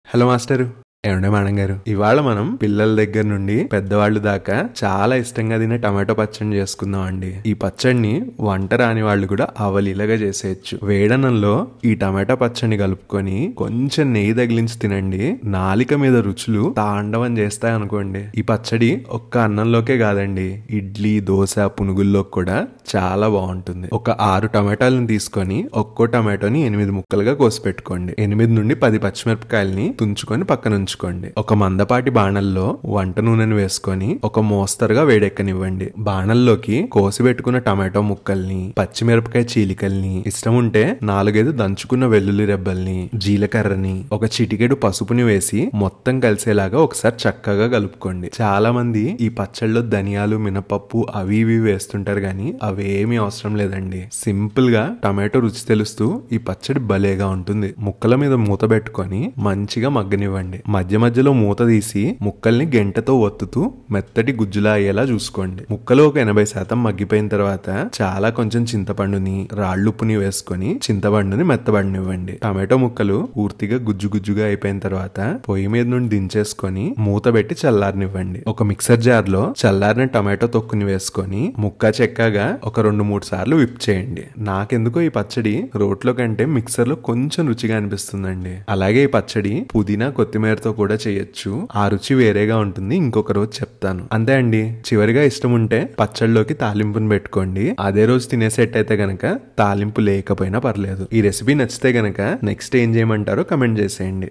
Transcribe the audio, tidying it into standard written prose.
Hello master. ఏమండే madam గారు, ఇవాళ మనం పిల్లల దగ్గర నుండి పెద్దవాళ్ళు దాకా చాలా ఇష్టంగా తినే టమాటో పచ్చడిని చేసుకుందాం అండి. ఈ పచ్చడిని వంట రాని వాళ్ళు కూడా అవలీలగా చేసేయచ్చు. వేడనంలో ఈ టమాటో పచ్చడిని కలుపుకొని కొంచెం నెయ్యి తగిలించి తినండి. నాలిక మీద రుచులు తాండవం చేస్తాయి అనుకోండి. ఈ పచ్చడి ఒక్క అన్నంలోకే కాదండి, ఇడ్లీ, దోశ, పునుగుల్లోకి కూడా చాలా బాగుంటుంది. ఒక 6 టమాటాలను తీసుకొని ఒక్కో టమాటోని 8 ముక్కలుగా కోసి పెట్టుకోండి. 8 నుండి 10 పచ్చిమిరపకాయలని తుంచుకొని పక్కన ఉంచుకోండి. ఒక మందపాటి బాణల్లో వంట నూనెను వేసుకొని ఒక మోస్తరుగా వేడెక్కనివ్వండి. బాణల్లోకి కోసి పెట్టుకున్న టమాటో ముక్కల్ని, పచ్చిమిరపకాయ చీలికల్ని, ఇష్టం ఉంటే 4-5 దంచుకున్న వెల్లుల్లి రెబ్బల్ని, జీలకర్రని, ఒక చిటికెడు పసుపుని వేసి మొత్తం కలిసేలాగా ఒకసారి చక్కగా కలుపుకోండి. చాలా మంది ఈ పచ్చళ్ళలో ధనియాలు, మినపప్పు అవి ఇవి వేస్తుంటారు గానీ అవేమీ అవసరం లేదండి. సింపుల్ గా టమాటో రుచి తెలుస్తూ ఈ పచ్చడి భలేగా ఉంటుంది. ముక్కల మీద మూత పెట్టుకొని మంచిగా మగ్గనివ్వండి. మధ్య మధ్యలో మూత తీసి ముక్కల్ని గెంటతో ఒత్తుతూ మెత్తటి గుజ్జులా అయ్యేలా చూసుకోండి. ముక్కలు ఒక 80% మగ్గిపోయిన తర్వాత చాలా కొంచెం చింతపండుని, రాళ్ళుప్పుని వేసుకొని చింతపండుని మెత్తబడినివ్వండి. టమాటో ముక్కలు పూర్తిగా గుజ్జు గుజ్జుగా అయిపోయిన తర్వాత పొయ్యి మీద నుండి దించేసుకొని మూత పెట్టి చల్లారనివ్వండి. ఒక మిక్సర్ జార్ లో చల్లారిన టమాటో తొక్కుని వేసుకొని ముక్క చెక్కగా ఒక 2-3 సార్లు విప్ చేయండి. నాకెందుకో ఈ పచ్చడి రోట్లో కంటే మిక్సర్ లో కొంచెం రుచిగా అనిపిస్తుందండి. అలాగే ఈ పచ్చడి పుదీనా, కొత్తిమీరతో కూడా చేయొచ్చు. ఆ రుచి వేరేగా ఉంటుంది, ఇంకొక రోజు చెప్తాను. అంతే అండి. చివరిగా ఇష్టం ఉంటే పచ్చడిలోకి తాలింపుని పెట్టుకోండి. అదే రోజు తినేసేట్టయితే గనక తాలింపు లేకపోయినా పర్లేదు. ఈ రెసిపీ నచ్చితే గనక నెక్స్ట్ ఏం చేయమంటారో కమెంట్ చేసేయండి.